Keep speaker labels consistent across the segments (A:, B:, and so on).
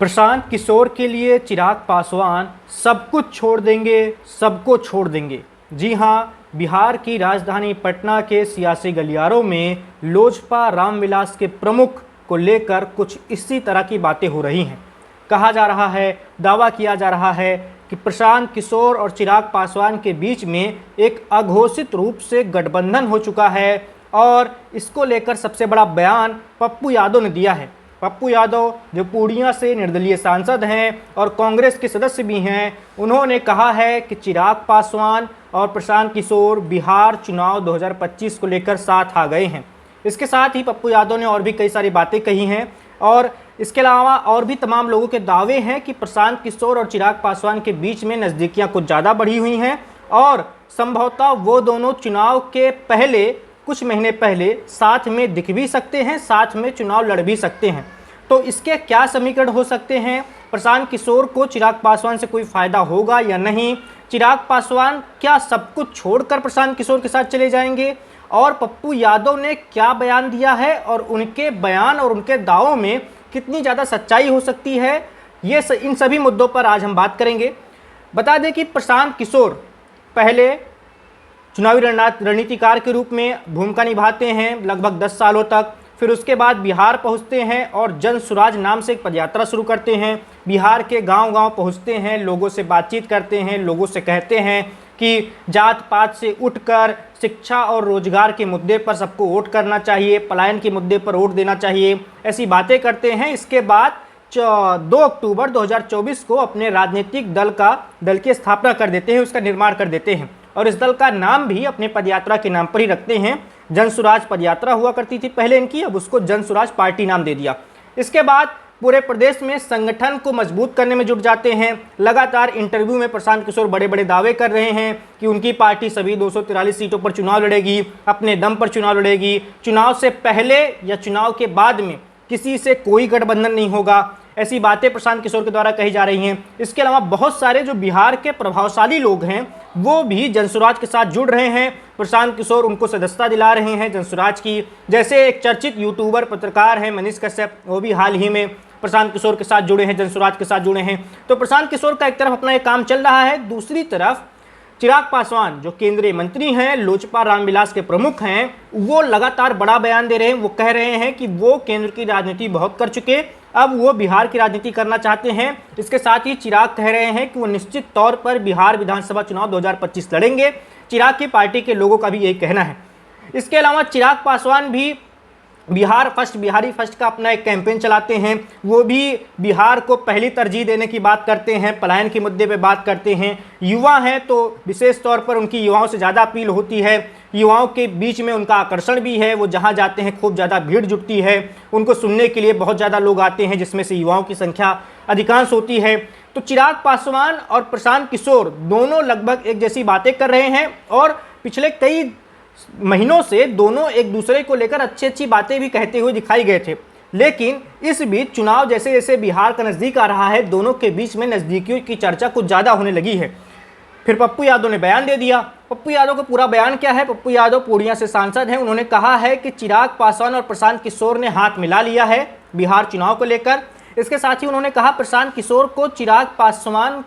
A: प्रशांत किशोर के लिए चिराग पासवान सब कुछ छोड़ देंगे, सबको छोड़ देंगे। जी हां, बिहार की राजधानी पटना के सियासी गलियारों में लोजपा रामविलास के प्रमुख को लेकर कुछ इसी तरह की बातें हो रही हैं। कहा जा रहा है, दावा किया जा रहा है कि प्रशांत किशोर और चिराग पासवान के बीच में एक अघोषित रूप से गठबंधन हो चुका है और इसको लेकर सबसे बड़ा बयान पप्पू यादव ने दिया है। पप्पू यादव जो पूर्णिया से निर्दलीय सांसद हैं और कांग्रेस के सदस्य भी हैं, उन्होंने कहा है कि चिराग पासवान और प्रशांत किशोर बिहार चुनाव 2025 को लेकर साथ आ गए हैं। इसके साथ ही पप्पू यादव ने और भी कई सारी बातें कही हैं और इसके अलावा और भी तमाम लोगों के दावे हैं कि प्रशांत किशोर और चिराग पासवान के बीच में नज़दीकियां कुछ ज़्यादा बढ़ी हुई हैं और संभवतः वो दोनों चुनाव के पहले कुछ महीने पहले साथ में दिख भी सकते हैं, साथ में चुनाव लड़ भी सकते हैं। तो इसके क्या समीकरण हो सकते हैं? प्रशांत किशोर को चिराग पासवान से कोई फायदा होगा या नहीं? चिराग पासवान क्या सब कुछ छोड़कर प्रशांत किशोर के साथ चले जाएंगे? और पप्पू यादव ने क्या बयान दिया है और उनके बयान और उनके दावों में कितनी ज़्यादा सच्चाई हो सकती है, इन सभी मुद्दों पर आज हम बात करेंगे। बता दें कि प्रशांत किशोर पहले चुनावी रणनीतिकार के रूप में भूमिका निभाते हैं लगभग 10 सालों तक। फिर उसके बाद बिहार पहुंचते हैं और जन सुराज नाम से एक पदयात्रा शुरू करते हैं। बिहार के गांव-गांव पहुंचते हैं, लोगों से बातचीत करते हैं, लोगों से कहते हैं कि जात पात से उठकर शिक्षा और रोजगार के मुद्दे पर सबको वोट करना चाहिए, पलायन के मुद्दे पर वोट देना चाहिए, ऐसी बातें करते हैं। इसके बाद 2 अक्टूबर 2024 को अपने राजनीतिक दल की स्थापना कर देते हैं, उसका निर्माण कर देते हैं और इस दल का नाम भी अपने पदयात्रा के नाम पर ही रखते हैं। जन सुराज पदयात्रा हुआ करती थी पहले इनकी, अब उसको जन सुराज पार्टी नाम दे दिया। इसके बाद पूरे प्रदेश में संगठन को मजबूत करने में जुट जाते हैं। लगातार इंटरव्यू में प्रशांत किशोर बड़े बड़े दावे कर रहे हैं कि उनकी पार्टी सभी 243 सीटों पर चुनाव लड़ेगी, अपने दम पर चुनाव लड़ेगी, चुनाव से पहले या चुनाव के बाद में किसी से कोई गठबंधन नहीं होगा। ऐसी बातें प्रशांत किशोर के द्वारा कही जा रही हैं। इसके अलावा बहुत सारे जो बिहार के प्रभावशाली लोग हैं वो भी जनसुराज के साथ जुड़ रहे हैं। प्रशांत किशोर उनको सदस्यता दिला रहे हैं जनसुराज की। जैसे एक चर्चित यूट्यूबर पत्रकार हैं मनीष कश्यप, वो भी हाल ही में प्रशांत किशोर के साथ जुड़े हैं, जनसुराज के साथ जुड़े हैं। तो प्रशांत किशोर का एक तरफ अपना एक काम चल रहा है, दूसरी तरफ चिराग पासवान जो केंद्रीय मंत्री हैं, लोजपा रामविलास के प्रमुख हैं, वो लगातार बड़ा बयान दे रहे हैं। वो कह रहे हैं कि वो केंद्र की राजनीति बहुत कर चुके, अब वो बिहार की राजनीति करना चाहते हैं। इसके साथ ही चिराग कह रहे हैं कि वो निश्चित तौर पर बिहार विधानसभा चुनाव 2025 लड़ेंगे। चिराग की पार्टी के लोगों का भी यही कहना है। इसके अलावा चिराग पासवान भी बिहार फर्स्ट, बिहारी फर्स्ट का अपना एक कैंपेन चलाते हैं। वो भी बिहार को पहली तरजीह देने की बात करते हैं, पलायन के मुद्दे पे बात करते हैं। युवा हैं तो विशेष तौर पर उनकी युवाओं से ज़्यादा अपील होती है। युवाओं के बीच में उनका आकर्षण भी है, वो जहाँ जाते हैं खूब ज़्यादा भीड़ जुटती है, उनको सुनने के लिए बहुत ज़्यादा लोग आते हैं, जिसमें से युवाओं की संख्या अधिकांश होती है। तो चिराग पासवान और प्रशांत किशोर दोनों लगभग एक जैसी बातें कर रहे हैं और पिछले कई महीनों से दोनों एक दूसरे को लेकर अच्छी अच्छी बातें भी कहते हुए दिखाई गए थे। लेकिन इस बीच चुनाव जैसे जैसे बिहार का नज़दीक आ रहा है, दोनों के बीच में नज़दीकियों की चर्चा कुछ ज़्यादा होने लगी है। फिर पप्पू यादव ने बयान दे दिया। पप्पू यादव का पूरा बयान क्या है? पप्पू यादव पूर्णिया से सांसद हैं। उन्होंने कहा है कि चिराग पासवान और प्रशांत किशोर ने हाथ मिला लिया है बिहार चुनाव को लेकर। इसके साथ ही उन्होंने कहा प्रशांत किशोर को चिराग पासवान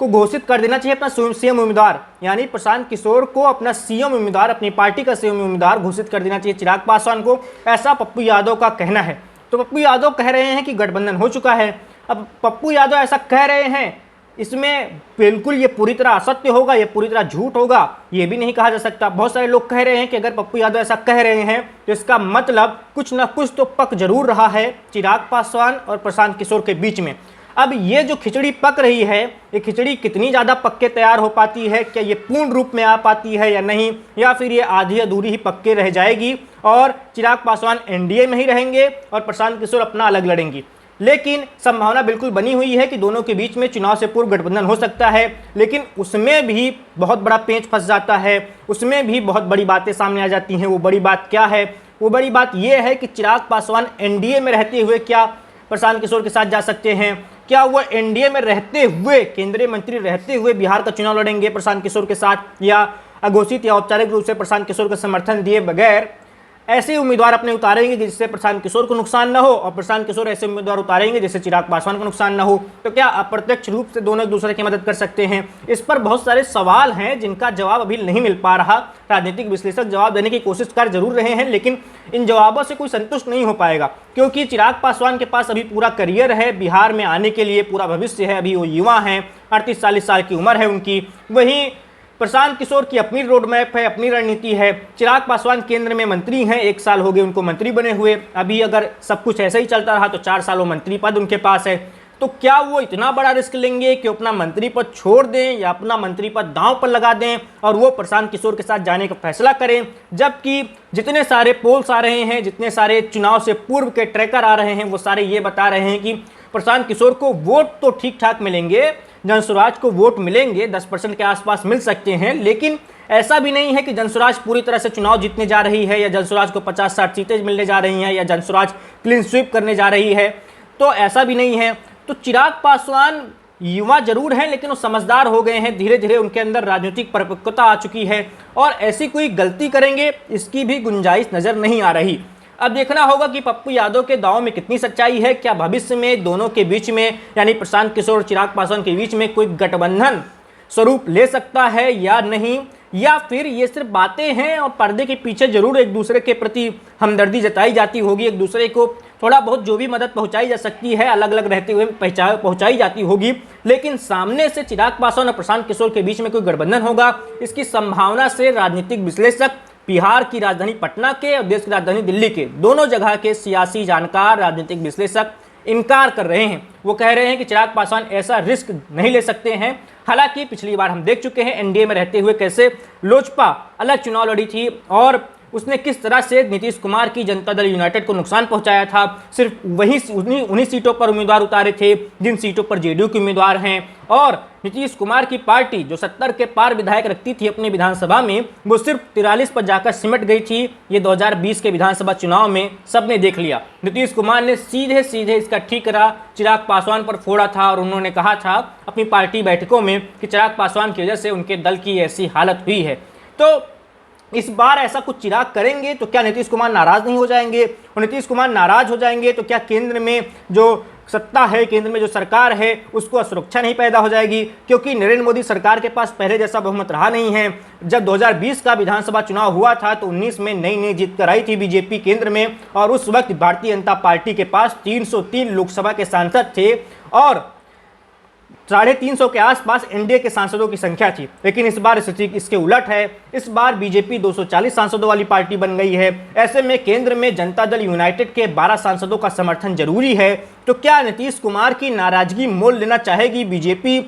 A: को घोषित कर देना चाहिए अपना सीएम उम्मीदवार, यानी प्रशांत किशोर को अपना सीएम उम्मीदवार, अपनी पार्टी का सीएम उम्मीदवार घोषित कर देना चाहिए चिराग पासवान को, ऐसा पप्पू यादव का कहना है। तो पप्पू यादव कह रहे हैं कि गठबंधन हो चुका है। अब पप्पू यादव ऐसा कह रहे हैं, इसमें बिल्कुल ये पूरी तरह असत्य होगा, ये पूरी तरह झूठ होगा, ये भी नहीं कहा जा सकता। बहुत सारे लोग कह रहे हैं कि अगर पप्पू यादव ऐसा कह रहे हैं तो इसका मतलब कुछ ना कुछ तो पक जरूर रहा है चिराग पासवान और प्रशांत किशोर के बीच में। अब ये जो खिचड़ी पक रही है, ये खिचड़ी कितनी ज़्यादा पक के तैयार हो पाती है, क्या ये पूर्ण रूप में आ पाती है या नहीं, या फिर ये आधी अधूरी ही पक के रह जाएगी और चिराग पासवान एनडीए में ही रहेंगे और प्रशांत किशोर अपना अलग लड़ेंगी। लेकिन संभावना बिल्कुल बनी हुई है कि दोनों के बीच में चुनाव से पूर्व गठबंधन हो सकता है, लेकिन उसमें भी बहुत बड़ा पेंच फंस जाता है, उसमें भी बहुत बड़ी बातें सामने आ जाती हैं। वो बड़ी बात क्या है? वो बड़ी बात ये है कि चिराग पासवान एनडीए में रहते हुए क्या प्रशांत किशोर के साथ जा सकते हैं? क्या वो एनडीए में रहते हुए, केंद्रीय मंत्री रहते हुए बिहार का चुनाव लड़ेंगे प्रशांत किशोर के साथ, या अघोषित या औपचारिक रूप से प्रशांत किशोर का समर्थन दिए बगैर ऐसे उम्मीदवार अपने उतारेंगे जिससे प्रशांत किशोर को नुकसान न हो, और प्रशांत किशोर ऐसे उम्मीदवार उतारेंगे जिससे चिराग पासवान को नुकसान न हो। तो क्या अप्रत्यक्ष रूप से दोनों एक दूसरे की मदद कर सकते हैं? इस पर बहुत सारे सवाल हैं जिनका जवाब अभी नहीं मिल पा रहा। राजनीतिक विश्लेषक जवाब देने की कोशिश कर जरूर रहे हैं, लेकिन इन जवाबों से कोई संतुष्ट नहीं हो पाएगा, क्योंकि चिराग पासवान के पास अभी पूरा करियर है, बिहार में आने के लिए पूरा भविष्य है। अभी वो युवा हैं, 38-40 साल की उम्र है उनकी। वहीं प्रशांत किशोर की अपनी रोड मैप है, अपनी रणनीति है। चिराग पासवान केंद्र में मंत्री हैं, 1 साल हो गए उनको मंत्री बने हुए। अभी अगर सब कुछ ऐसे ही चलता रहा तो 4 साल वो मंत्री पद उनके पास है। तो क्या वो इतना बड़ा रिस्क लेंगे कि अपना मंत्री पद छोड़ दें या अपना मंत्री पद दांव पर लगा दें और वो प्रशांत किशोर के साथ जाने का फैसला करें? जबकि जितने सारे पोल्स आ रहे हैं, जितने सारे चुनाव से पूर्व के ट्रैकर आ रहे हैं, वो सारे ये बता रहे हैं कि प्रशांत किशोर को वोट तो ठीक ठाक मिलेंगे, जनसुराज को वोट मिलेंगे, 10% के आसपास मिल सकते हैं, लेकिन ऐसा भी नहीं है कि जनसुराज पूरी तरह से चुनाव जीतने जा रही है या जनसुराज को 50-60 सीटें मिलने जा रही हैं या जनसुराज क्लीन स्वीप करने जा रही है। तो ऐसा भी नहीं है। तो चिराग पासवान युवा जरूर हैं, लेकिन वो समझदार हो गए हैं, धीरे धीरे उनके अंदर राजनीतिक परिपक्वता आ चुकी है और ऐसी कोई गलती करेंगे इसकी भी गुंजाइश नजर नहीं आ रही। अब देखना होगा कि पप्पू यादव के दांव में कितनी सच्चाई है। क्या भविष्य में दोनों के बीच में, यानी प्रशांत किशोर और चिराग पासवान के बीच में कोई गठबंधन स्वरूप ले सकता है या नहीं, या फिर ये सिर्फ बातें हैं और पर्दे के पीछे जरूर एक दूसरे के प्रति हमदर्दी जताई जाती होगी, एक दूसरे को थोड़ा बहुत जो भी मदद पहुंचाई जा सकती है अलग अलग रहते हुए पहुंचाई जाती होगी, लेकिन सामने से चिराग पासवान और प्रशांत किशोर के बीच में कोई गठबंधन होगा, इसकी संभावना से राजनीतिक विश्लेषक बिहार की राजधानी पटना के और देश की राजधानी दिल्ली के दोनों जगह के सियासी जानकार, राजनीतिक विश्लेषक इनकार कर रहे हैं। वो कह रहे हैं कि चिराग पासवान ऐसा रिस्क नहीं ले सकते हैं। हालांकि पिछली बार हम देख चुके हैं एनडीए में रहते हुए कैसे लोजपा अलग चुनाव लड़ी थी और उसने किस तरह से नीतीश कुमार की जनता दल यूनाइटेड को नुकसान पहुंचाया था। सिर्फ उन्हीं सीटों पर उम्मीदवार उतारे थे जिन सीटों पर जेडीयू के उम्मीदवार हैं, और नीतीश कुमार की पार्टी जो 70 के पार विधायक रखती थी अपनी विधानसभा में, वो सिर्फ 43 पर जाकर सिमट गई थी। ये 2020 के विधानसभा चुनाव में सबने देख लिया। नीतीश कुमार ने सीधे सीधे इसका ठीकरा चिराग पासवान पर फोड़ा था और उन्होंने कहा था अपनी पार्टी बैठकों में कि चिराग पासवान की वजह से उनके दल की ऐसी हालत हुई है। तो इस बार ऐसा कुछ चिराग करेंगे तो क्या नीतीश कुमार नाराज नहीं हो जाएंगे? और नीतीश कुमार नाराज हो जाएंगे तो क्या केंद्र में जो सत्ता है, केंद्र में जो सरकार है, उसको असुरक्षा नहीं पैदा हो जाएगी? क्योंकि नरेंद्र मोदी सरकार के पास पहले जैसा बहुमत रहा नहीं है। जब 2020 का विधानसभा चुनाव हुआ था तो 19 में नई जीत कर आई थी बीजेपी केंद्र में, और उस वक्त भारतीय जनता पार्टी के पास 303 लोकसभा के सांसद थे और 350 के आसपास एनडीए के सांसदों की संख्या थी। लेकिन इस बार स्थिति इसके उलट है। इस बार बीजेपी 240 सांसदों वाली पार्टी बन गई है। ऐसे में केंद्र में जनता दल यूनाइटेड के 12 सांसदों का समर्थन जरूरी है। तो क्या नीतीश कुमार की नाराजगी मोल लेना चाहेगी बीजेपी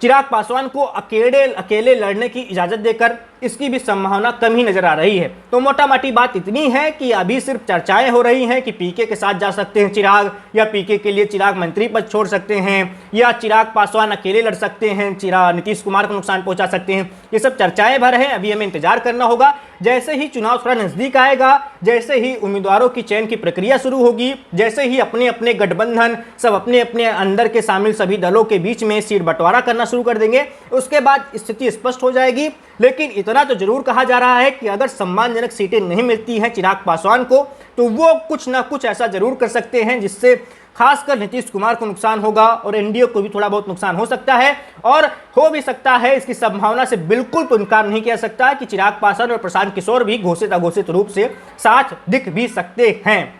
A: चिराग पासवान को अकेले लड़ने की इजाजत देकर? इसकी भी संभावना कम ही नजर आ रही है। तो मोटा मोटी बात इतनी है कि अभी सिर्फ चर्चाएं हो रही हैं कि पीके के साथ जा सकते हैं चिराग, या पीके के लिए चिराग मंत्री पद छोड़ सकते हैं, या चिराग पासवान अकेले लड़ सकते हैं, चिराग नीतीश कुमार को नुकसान पहुंचा सकते हैं। ये सब चर्चाएं भर हैं। अभी हमें इंतजार करना होगा। जैसे ही चुनाव थोड़ा नजदीक आएगा, जैसे ही उम्मीदवारों की चयन की प्रक्रिया शुरू होगी, जैसे ही अपने अपने गठबंधन सब अपने अपने अंदर के शामिल सभी दलों के बीच में सीट बंटवारा करना शुरू कर देंगे, उसके बाद स्थिति स्पष्ट हो जाएगी। लेकिन इतना तो जरूर कहा जा रहा है कि अगर सम्मानजनक सीटें नहीं मिलती हैं चिराग पासवान को, तो वो कुछ ना कुछ ऐसा जरूर कर सकते हैं जिससे खासकर नीतीश कुमार को नुकसान होगा और एनडीए को भी थोड़ा बहुत नुकसान हो सकता है, और हो भी सकता है। इसकी संभावना से बिल्कुल तो इनकार नहीं किया सकता कि चिराग पासवान और प्रशांत किशोर भी घोषित अघोषित रूप से साथ दिख भी सकते हैं।